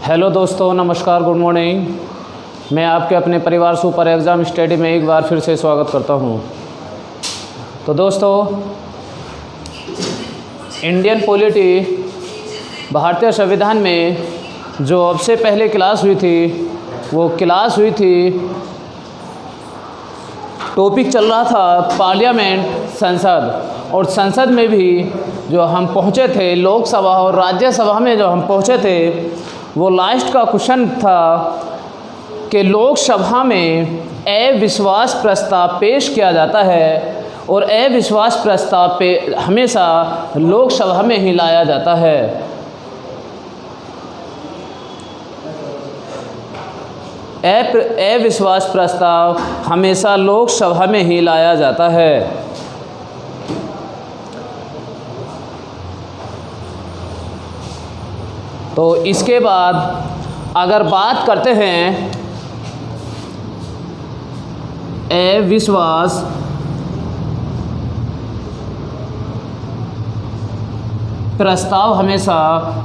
Hello दोस्तों, नमस्कार, good morning. मैं आपके अपने परिवार सुपर एग्ज़ाम स्टडी में एक बार फिर से स्वागत करता हूं। तो दोस्तों, इंडियन पॉलिटी भारतीय संविधान में जो अब से पहले क्लास हुई थी वो क्लास हुई थी, टॉपिक चल रहा था पार्लियामेंट, संसद। और संसद में भी जो हम पहुंचे थे, लोकसभा और राज्यसभा में जो हम पहुंचे थे, वो लास्ट का क्वेश्चन था कि लोकसभा में अविश्वास प्रस्ताव पेश किया जाता है और अविश्वास प्रस्ताव पे हमेशा लोकसभा में ही लाया जाता है। अविश्वास प्रस्ताव हमेशा लोकसभा में ही लाया जाता है। तो इसके बाद अगर बात करते हैं अविश्वास प्रस्ताव हमेशा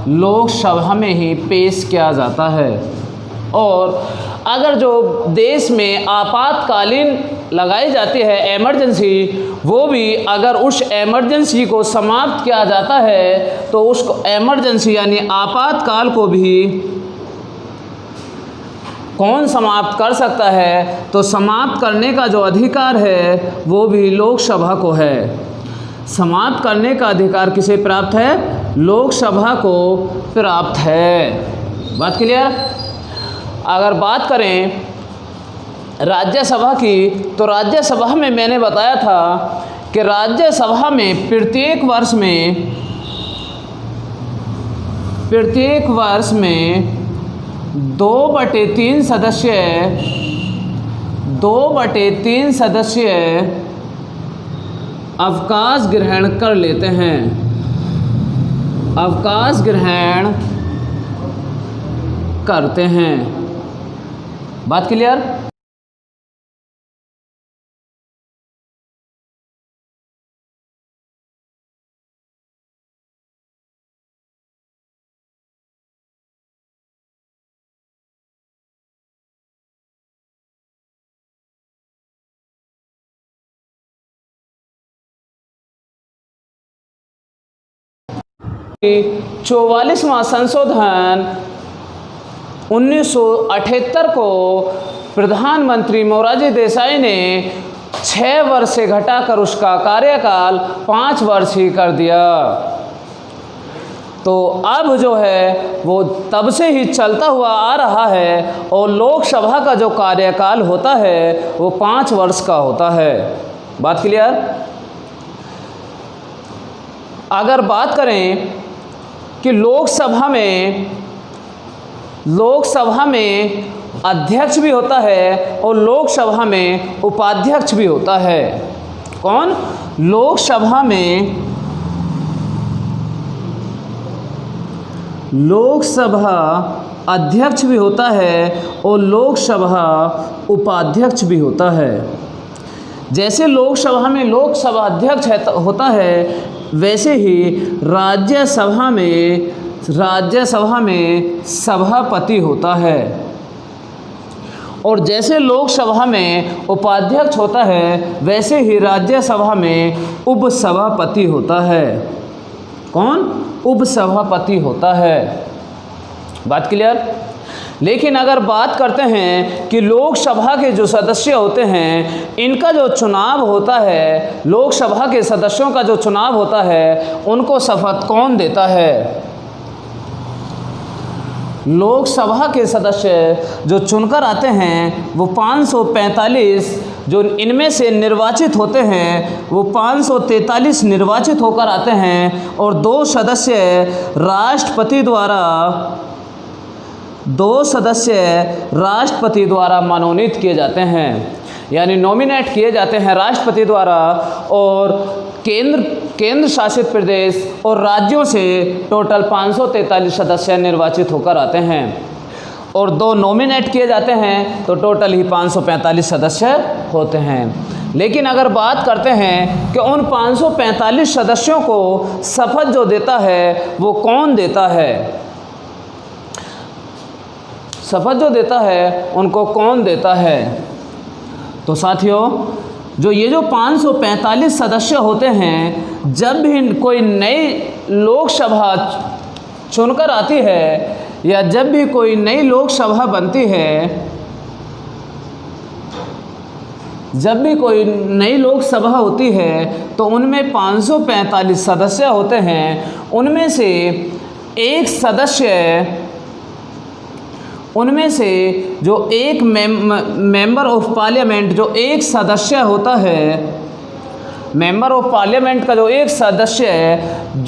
लोकसभा में ही पेश किया जाता है। और अगर जो देश में आपातकालीन लगाई जाती है इमरजेंसी, वो भी अगर उस इमरजेंसी को समाप्त किया जाता है तो उस इमरजेंसी यानी आपातकाल को भी कौन समाप्त कर सकता है? तो समाप्त करने का जो अधिकार है वो भी लोकसभा को है। समाप्त करने का अधिकार किसे प्राप्त है? लोकसभा को प्राप्त है। बात क्लियर? अगर बात करें राज्यसभा की, तो राज्यसभा में मैंने बताया था कि राज्यसभा में प्रत्येक वर्ष में 2/3 सदस्य अवकाश ग्रहण कर लेते हैं। अवकाश ग्रहण करते हैं। बात क्लियर? कि 44वां संशोधन 1978 को प्रधानमंत्री मोरारजी देसाई ने 6 वर्ष से घटाकर उसका कार्यकाल 5 वर्ष ही कर दिया। तो अब जो है वो तब से ही चलता हुआ आ रहा है और लोकसभा का जो कार्यकाल होता है वो 5 वर्ष का होता है। बात क्लियर? अगर बात करें कि लोकसभा में अध्यक्ष भी होता है और लोकसभा में उपाध्यक्ष भी होता है। कौन? लोकसभा अध्यक्ष भी होता है और लोकसभा उपाध्यक्ष भी होता है। जैसे लोकसभा में लोकसभा अध्यक्ष होता है, वैसे ही राज्यसभा में सभापति होता है। और जैसे लोकसभा में उपाध्यक्ष होता है, वैसे ही राज्यसभा में उपसभापति होता है। कौन? उपसभापति होता है। बात क्लियर? लेकिन अगर बात करते हैं कि लोकसभा के जो सदस्य होते हैं, इनका जो चुनाव होता है, लोकसभा के सदस्यों का जो चुनाव होता है, उनको शपथ कौन देता है? लोकसभा के सदस्य जो चुनकर आते हैं वो 545, जो इनमें से निर्वाचित होते हैं वो 543 निर्वाचित होकर आते हैं। और 2 सदस्य राष्ट्रपति द्वारा मनोनीत किए जाते हैं, यानी नॉमिनेट किए जाते हैं राष्ट्रपति द्वारा। और केंद्र शासित प्रदेश और राज्यों से टोटल 543 सदस्य निर्वाचित होकर आते हैं और 2 नॉमिनेट किए जाते हैं, तो टोटल ही 545 सदस्य होते हैं। लेकिन अगर बात करते हैं कि उन 545 सदस्यों को शपथ जो देता है वो कौन देता है? शपथ जो देता है उनको कौन देता है? तो साथियों, जो 545 सदस्य होते हैं, जब भी कोई नई लोकसभा चुनकर आती है या जब भी कोई नई लोकसभा बनती है, जब भी कोई नई लोकसभा होती है तो उनमें 545 सदस्य होते हैं। उनमें से एक सदस्य, उनमें से जो एक मेंबर ऑफ पार्लियामेंट, जो एक सदस्य होता है, मेंबर ऑफ पार्लियामेंट का जो एक सदस्य है,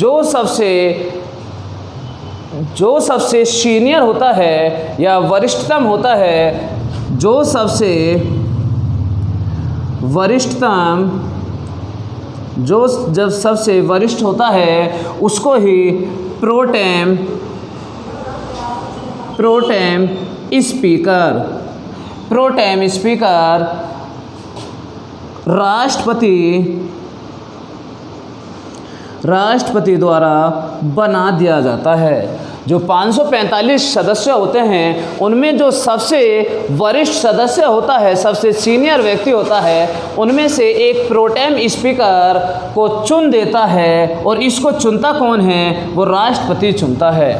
जो सबसे सीनियर होता है या वरिष्ठतम होता है, जो सबसे वरिष्ठतम, जो जब सबसे वरिष्ठ होता है उसको ही प्रोटेम स्पीकर राष्ट्रपति द्वारा बना दिया जाता है। जो 545 सदस्य होते हैं उनमें जो सबसे वरिष्ठ सदस्य होता है, सबसे सीनियर व्यक्ति होता है, उनमें से एक प्रोटेम स्पीकर को चुन देता है और इसको चुनता कौन है? वो राष्ट्रपति चुनता है।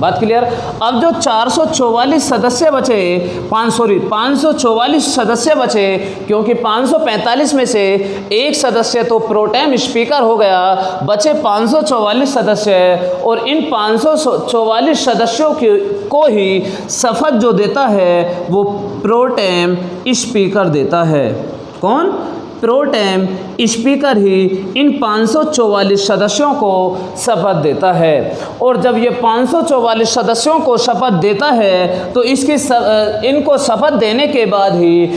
बात क्लियर? अब जो 444 सदस्य बचे, 544 सदस्य बचे, क्योंकि 545 में से एक सदस्य तो प्रोटेम स्पीकर हो गया, बचे 544 सदस्य, और इन 544 सदस्यों को ही शपथ जो देता है वो प्रोटेम स्पीकर देता है। कौन? प्रोटेम स्पीकर ही इन 544 सदस्यों को शपथ देता है। और जब ये 544 सदस्यों को शपथ देता है तो इनको शपथ देने के बाद ही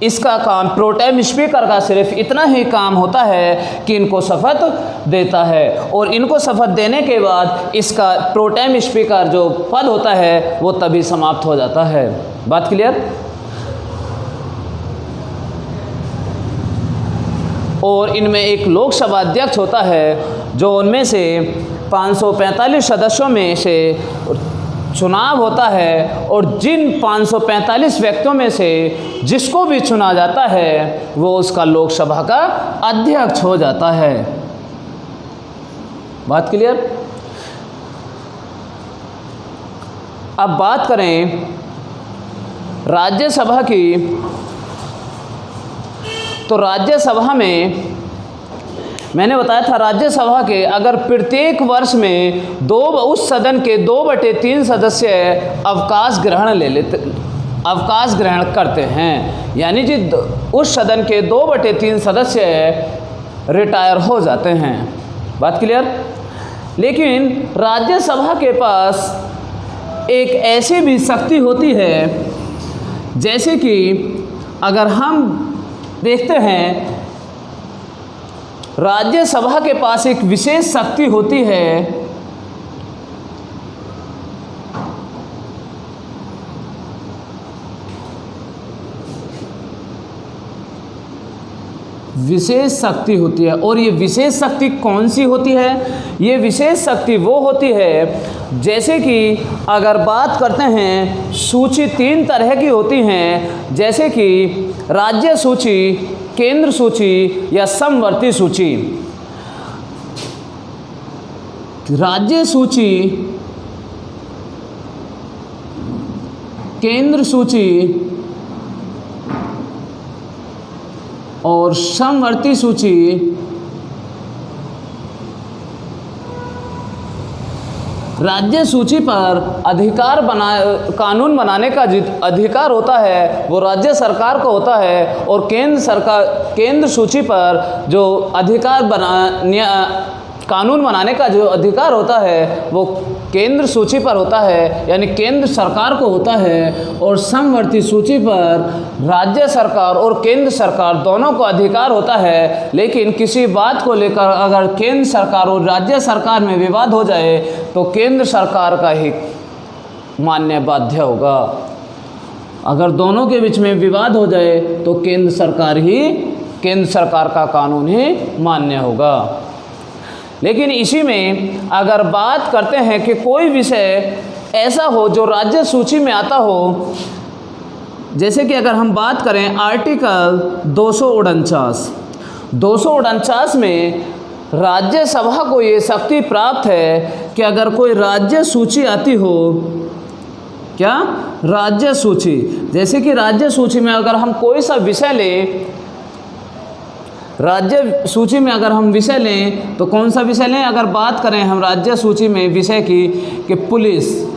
इसका काम, प्रोटेम स्पीकर का सिर्फ इतना ही काम होता है कि इनको शपथ देता है, और इनको शपथ देने के बाद इसका प्रोटेम स्पीकर जो पद होता है वो तभी समाप्त हो जाता है। बात क्लियर? और इनमें एक लोकसभा अध्यक्ष होता है, जो उनमें से 545 सदस्यों में से चुनाव होता है, और जिन 545 व्यक्तियों में से जिसको भी चुना जाता है वो उसका लोकसभा का अध्यक्ष हो जाता है। बात क्लियर? अब बात करें राज्यसभा की, तो राज्यसभा में मैंने बताया था, राज्यसभा के अगर प्रत्येक वर्ष में उस सदन के 2/3 सदस्य अवकाश ग्रहण करते हैं, यानी कि उस सदन के 2/3 सदस्य रिटायर हो जाते हैं। बात क्लियर? लेकिन राज्यसभा के पास एक ऐसी भी शक्ति होती है, जैसे कि अगर हम देखते हैं, राज्यसभा के पास एक विशेष शक्ति होती है, विशेष शक्ति होती है। और ये विशेष शक्ति कौन सी होती है? ये विशेष शक्ति वो होती है, जैसे कि अगर बात करते हैं, सूची 3 तरह की होती हैं, जैसे कि राज्य सूची, केंद्र सूची या समवर्ती सूची। राज्य सूची, केंद्र सूची और समवर्ती सूची राज्य सूची पर कानून बनाने का अधिकार होता है वो राज्य सरकार को होता है, और केंद्र सूची पर जो कानून बनाने का जो अधिकार होता है वो केंद्र सूची पर होता है, यानी केंद्र सरकार को होता है। और समवर्ती सूची पर राज्य सरकार और केंद्र सरकार दोनों को अधिकार होता है, लेकिन किसी बात को लेकर अगर केंद्र सरकार और राज्य सरकार में विवाद हो जाए तो केंद्र सरकार का ही मान्य बाध्य होगा। अगर दोनों के बीच में विवाद हो जाए तो केंद्र सरकार का कानून ही मान्य होगा। लेकिन इसी में अगर बात करते हैं कि कोई विषय ऐसा हो जो राज्य सूची में आता हो, जैसे कि अगर हम बात करें आर्टिकल 249 में राज्यसभा को ये शक्ति प्राप्त है कि अगर कोई राज्य सूची आती हो, क्या राज्य सूची, जैसे कि राज्य सूची में अगर हम कोई सा विषय लें, राज्य सूची में अगर हम विषय लें तो कौन सा विषय लें? अगर बात करें हम राज्य सूची में विषय की कि पुलिस,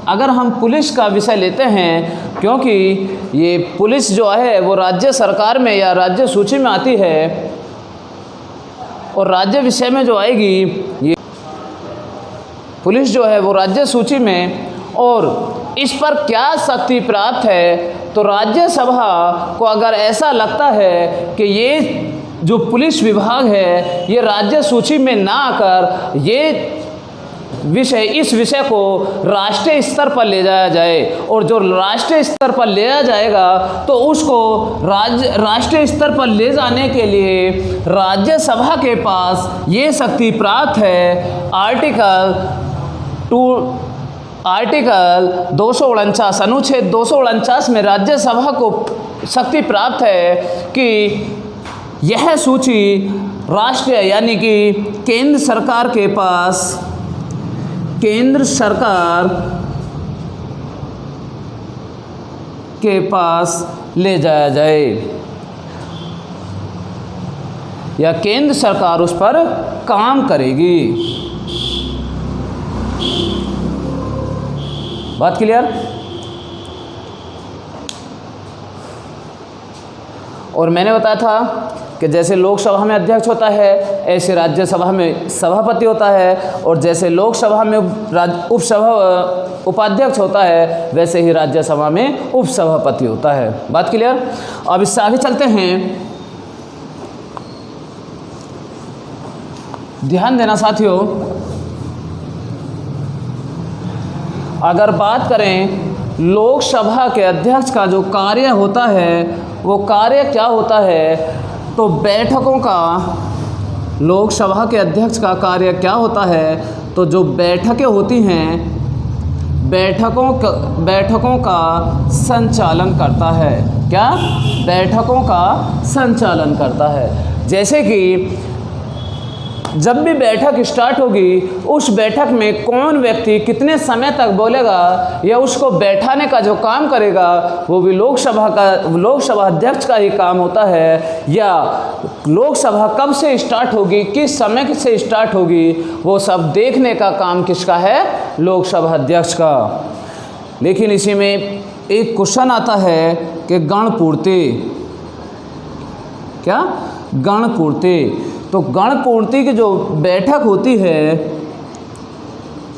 अगर हम पुलिस का विषय लेते हैं, क्योंकि ये पुलिस जो है वो राज्य सरकार में या राज्य सूची में आती है, और राज्य विषय में जो आएगी ये पुलिस जो है वो राज्य सूची में, और इस पर क्या शक्ति प्राप्त है? तो राज्यसभा को अगर ऐसा लगता है कि ये जो पुलिस विभाग है ये राज्य सूची में ना आकर ये इस विषय को राष्ट्रीय स्तर पर ले जाया जाए, और जो राष्ट्रीय स्तर पर ले जाया जाएगा तो उसको राष्ट्रीय स्तर पर ले जाने के लिए राज्यसभा के पास ये शक्ति प्राप्त है। आर्टिकल 249 अनुच्छेद 249 में राज्यसभा को शक्ति प्राप्त है कि यह सूची राष्ट्रीय यानी कि केंद्र सरकार के पास, केंद्र सरकार के पास ले जाया जाए, या केंद्र सरकार उस पर काम करेगी। बात क्लियर? और मैंने बताया था कि जैसे लोकसभा में अध्यक्ष होता है ऐसे राज्यसभा में सभापति होता है, और जैसे लोकसभा में उपाध्यक्ष होता है वैसे ही राज्यसभा में उपसभापति होता है। बात क्लियर? अब इससे आगे चलते हैं। ध्यान देना साथियों, अगर बात करें लोकसभा के अध्यक्ष का जो कार्य होता है वो कार्य क्या होता है? तो बैठकों का, लोकसभा के अध्यक्ष का कार्य क्या होता है? तो जो बैठकें होती हैं बैठकों का संचालन करता है। क्या? बैठकों का संचालन करता है। जैसे कि जब भी बैठक स्टार्ट होगी उस बैठक में कौन व्यक्ति कितने समय तक बोलेगा या उसको बैठाने का जो काम करेगा वो भी लोकसभा अध्यक्ष का ही काम होता है, या लोकसभा कब से स्टार्ट होगी, किस समय से स्टार्ट होगी, वो सब देखने का काम किसका है? लोकसभा अध्यक्ष का। लेकिन इसी में एक क्वेश्चन आता है कि गणपूर्ति, क्या? गणपूर्ति। तो गणपूर्ति की जो बैठक होती है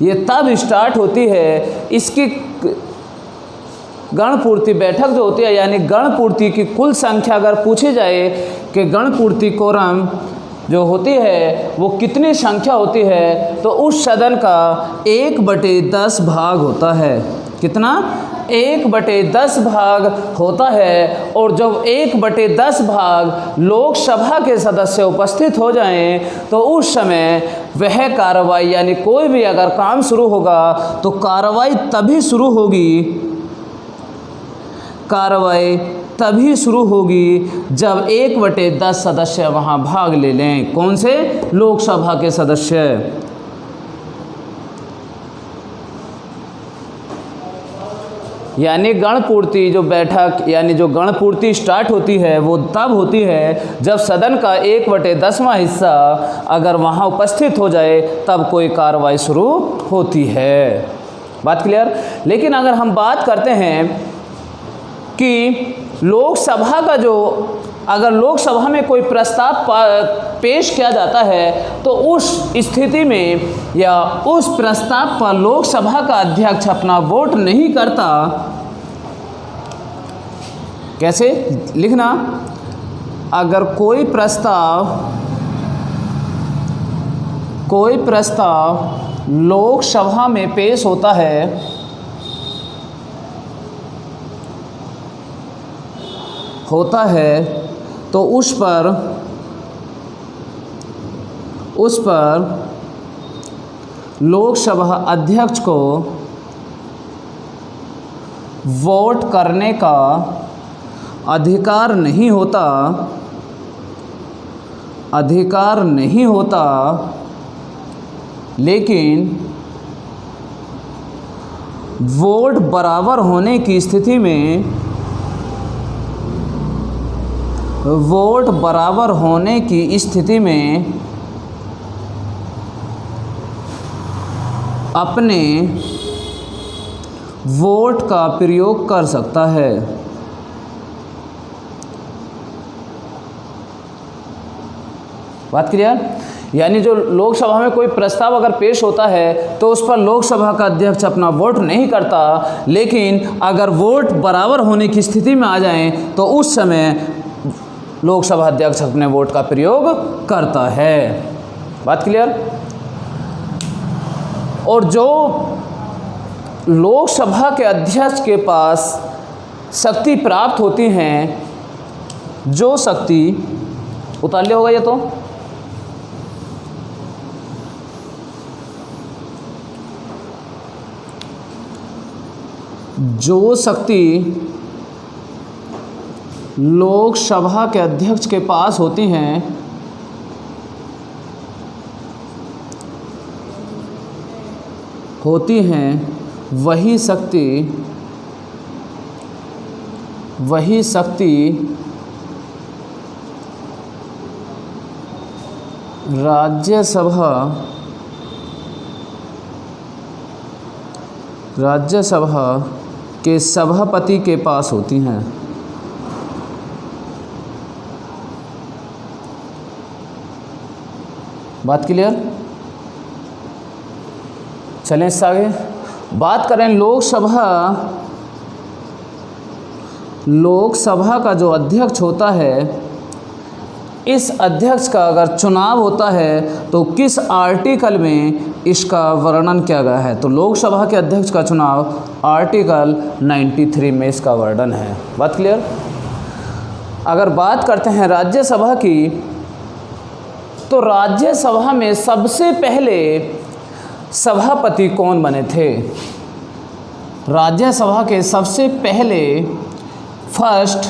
ये तब स्टार्ट होती है, इसकी गणपूर्ति बैठक जो होती है यानी गणपूर्ति की कुल संख्या अगर पूछी जाए कि गणपूर्ति कोरम जो होती है वो कितनी संख्या होती है, तो उस सदन का 1/10 भाग होता है। कितना? 1/10 भाग होता है। और जब 1/10 भाग लोकसभा के सदस्य उपस्थित हो जाएं तो उस समय वह कार्रवाई यानी कोई भी अगर काम शुरू होगा तो कार्रवाई तभी शुरू होगी जब 1/10 सदस्य वहां भाग ले लें। कौन से? लोकसभा के सदस्य। यानी गणपूर्ति जो बैठक यानी जो गणपूर्ति स्टार्ट होती है वो तब होती है जब सदन का 1/10वां हिस्सा अगर वहाँ उपस्थित हो जाए तब कोई कार्रवाई शुरू होती है। बात क्लियर? लेकिन अगर हम बात करते हैं कि लोकसभा का जो अगर लोकसभा में कोई प्रस्ताव पेश किया जाता है तो उस स्थिति में या उस प्रस्ताव पर लोकसभा का अध्यक्ष अपना वोट नहीं करता। कैसे लिखना? अगर कोई प्रस्ताव लोकसभा में पेश होता है तो उस पर लोकसभा अध्यक्ष को वोट करने का अधिकार नहीं होता, लेकिन वोट बराबर होने की स्थिति में अपने वोट का प्रयोग कर सकता है। बात क्लियर? यानी जो लोकसभा में कोई प्रस्ताव अगर पेश होता है तो उस पर लोकसभा का अध्यक्ष अपना वोट नहीं करता, लेकिन अगर वोट बराबर होने की स्थिति में आ जाएं तो उस समय लोकसभा अध्यक्ष अपने वोट का प्रयोग करता है। बात क्लियर? और जो लोकसभा के अध्यक्ष के पास शक्ति प्राप्त होती हैं, जो शक्ति उतार लिया होगा ये तो, जो शक्ति लोकसभा के अध्यक्ष के पास होती हैं वही शक्ति राज्यसभा के सभापति के पास होती हैं। बात क्लियर? चलें इससे आगे बात करें। लोकसभा का जो अध्यक्ष होता है, इस अध्यक्ष का अगर चुनाव होता है तो किस आर्टिकल में इसका वर्णन किया गया है? तो लोकसभा के अध्यक्ष का चुनाव आर्टिकल 93 में इसका वर्णन है। बात क्लियर? अगर बात करते हैं राज्यसभा की, तो राज्यसभा में सबसे पहले सभापति कौन बने थे? राज्यसभा के सबसे पहले फर्स्ट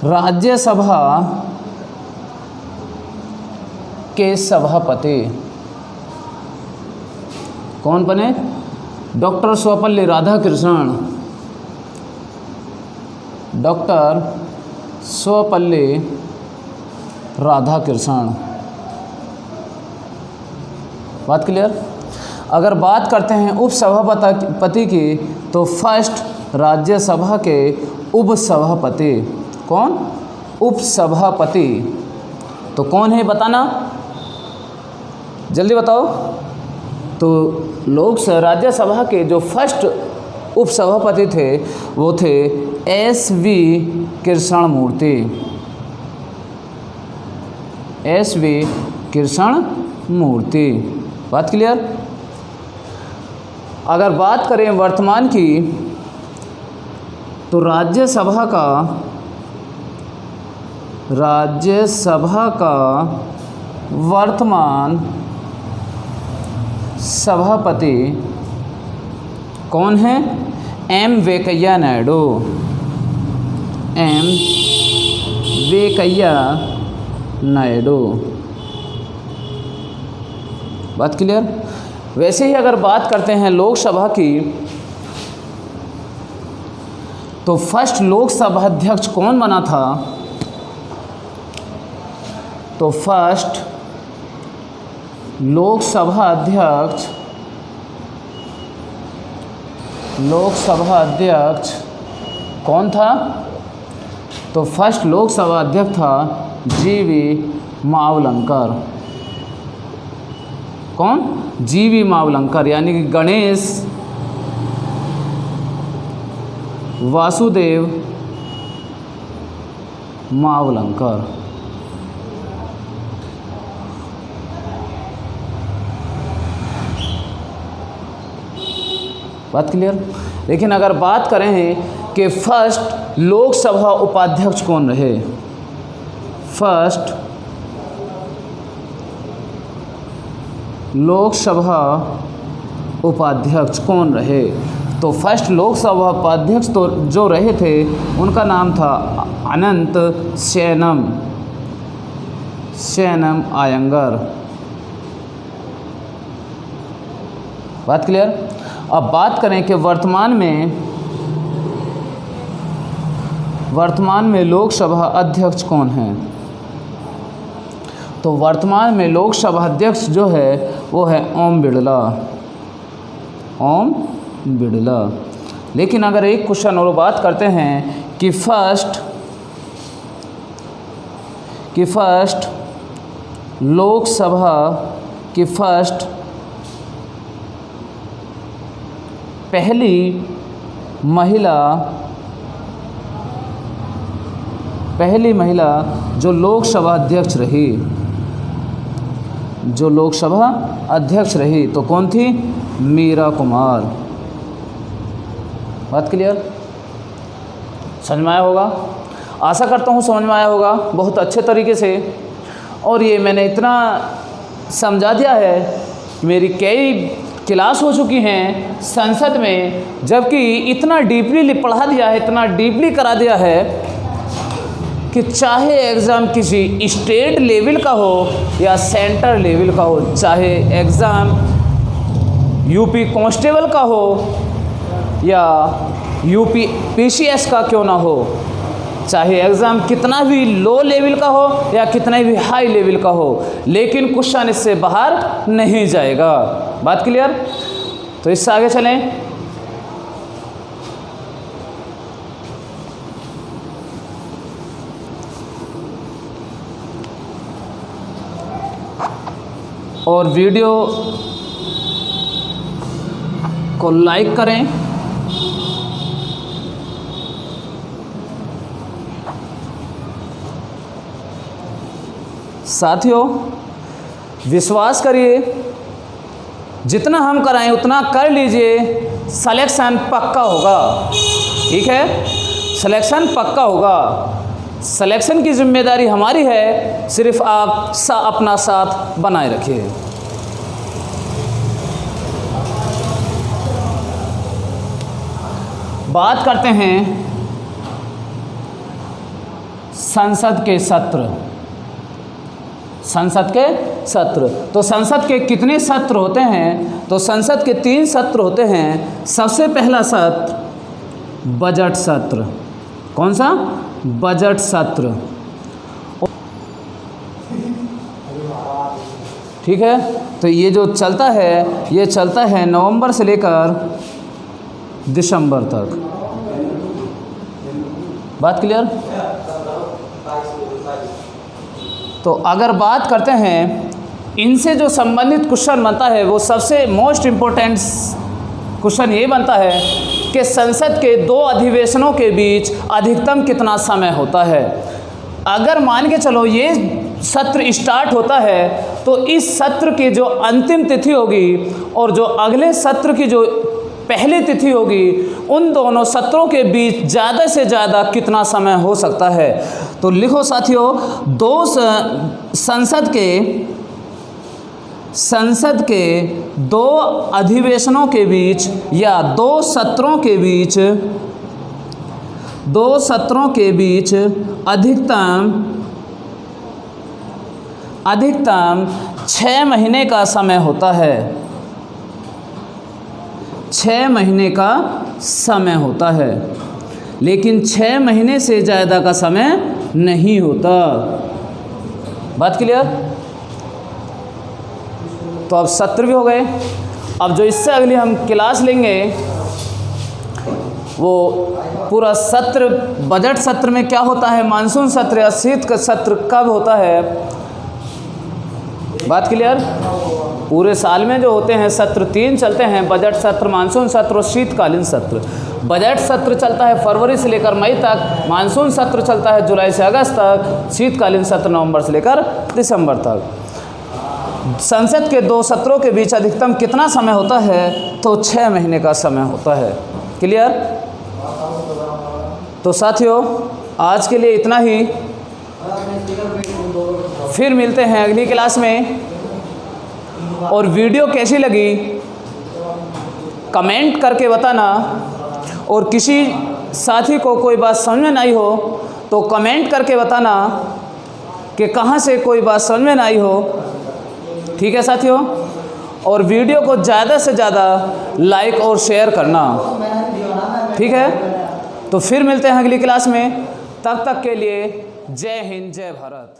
राज्यसभा के सभापति कौन बने? डॉक्टर सर्वपल्ली राधाकृष्णन। डॉक्टर सर्वपल्ली राधाकृष्णन। बात क्लियर? अगर बात करते हैं उपसभापति की, तो फर्स्ट राज्यसभा के उपसभापति कौन? उपसभापति। तो कौन है बताना, जल्दी बताओ। तो राज्यसभा के जो फर्स्ट उपसभापति थे वो थे एस.वी. कृष्णमूर्ति। एस.वी. कृष्णमूर्ति। बात क्लियर? अगर बात करें वर्तमान की, तो राज्यसभा का वर्तमान सभापति कौन है? एम वेंकैया नायडू। एम वेंकैया नायडू। बात क्लियर? वैसे ही अगर बात करते हैं लोकसभा की, तो फर्स्ट लोकसभा अध्यक्ष कौन बना था? तो फर्स्ट लोकसभा अध्यक्ष कौन था? तो फर्स्ट लोकसभा अध्यक्ष था जी.वी. मावलंकर। कौन? जी.वी. मावलंकर, यानी कि गणेश वासुदेव मावलंकर। बात क्लियर? लेकिन अगर बात करें कि फर्स्ट लोकसभा उपाध्यक्ष कौन रहे? फर्स्ट लोकसभा उपाध्यक्ष कौन रहे? तो फर्स्ट लोकसभा उपाध्यक्ष तो जो रहे थे उनका नाम था अनंत शयनम अयंगर। बात क्लियर? अब बात करें कि वर्तमान में लोकसभा अध्यक्ष कौन है? तो वर्तमान में लोकसभा अध्यक्ष जो है वो है ओम बिड़ला। लेकिन अगर एक क्वेश्चन और बात करते हैं कि फर्स्ट लोकसभा की पहली महिला जो लोकसभा अध्यक्ष रही तो कौन थी? मीरा कुमार। बात क्लियर? समझ में आया होगा? आशा करता हूँ समझ में आया होगा बहुत अच्छे तरीके से। और ये मैंने इतना समझा दिया है, मेरी कई क्लास हो चुकी हैं संसद में, जबकि इतना डीपली पढ़ा दिया है, इतना डीपली करा दिया है कि चाहे एग्ज़ाम किसी स्टेट लेवल का हो या सेंटर लेवल का हो, चाहे एग्ज़ाम यूपी कांस्टेबल का हो या यूपी पीसीएस का क्यों ना हो, चाहे एग्ज़ाम कितना भी लो लेवल का हो या कितना भी हाई लेवल का हो, लेकिन क्वेश्चन इससे बाहर नहीं जाएगा। बात क्लियर? तो इससे आगे चलें। और वीडियो को लाइक करें, साथियों विश्वास करिए जितना हम कराएं उतना कर लीजिए, सिलेक्शन पक्का होगा। ठीक है, सिलेक्शन पक्का होगा। सिलेक्शन की जिम्मेदारी हमारी है, सिर्फ आप अपना साथ बनाए रखिए। बात करते हैं संसद के सत्र। तो संसद के कितने सत्र होते हैं? तो संसद के 3 सत्र होते हैं। सबसे पहला सत्र बजट सत्र। कौन सा? बजट सत्र। ठीक है, तो ये जो चलता है ये चलता है नवंबर से लेकर दिसंबर तक। बात क्लियर? तो अगर बात करते हैं इनसे जो संबंधित क्वेश्चन बनता है वो सबसे मोस्ट इम्पोर्टेंट क्वेश्चन ये बनता है कि संसद के 2 अधिवेशनों के बीच अधिकतम कितना समय होता है। अगर मान के चलो ये सत्र स्टार्ट होता है तो इस सत्र की जो अंतिम तिथि होगी और जो अगले सत्र की जो पहली तिथि होगी, उन दोनों सत्रों के बीच ज़्यादा से ज़्यादा कितना समय हो सकता है। तो लिखो साथियों, संसद के 2 अधिवेशनों के बीच या 2 सत्रों के बीच अधिकतम 6 महीने का समय होता है। 6 महीने का समय होता है, लेकिन 6 महीने से ज़्यादा का समय नहीं होता। बात क्लियर? तो अब सत्र भी हो गए। अब जो इससे अगली हम क्लास लेंगे वो पूरा सत्र, बजट सत्र में क्या होता है, मानसून सत्र या शीत का सत्र कब होता है। बात क्लियर? पूरे साल में जो होते हैं सत्र 3 चलते हैं, बजट सत्र, मानसून सत्र और शीतकालीन सत्र। बजट सत्र चलता है फरवरी से लेकर मई तक, मानसून सत्र चलता है जुलाई से अगस्त तक, शीतकालीन सत्र नवंबर से लेकर दिसंबर तक। संसद के 2 सत्रों के बीच अधिकतम कितना समय होता है? तो 6 महीने का समय होता है। क्लियर? तो साथियों आज के लिए इतना ही, फिर मिलते हैं अगली क्लास में। और वीडियो कैसी लगी कमेंट करके बताना। और किसी साथी को कोई बात समझ में नहीं हो तो कमेंट करके बताना कि कहाँ से कोई बात समझ में नहीं हो। ठीक है साथियों, और वीडियो को ज़्यादा से ज़्यादा लाइक और शेयर करना। ठीक है, तो फिर मिलते हैं अगली क्लास में। तब तक के लिए जय हिंद, जय भारत।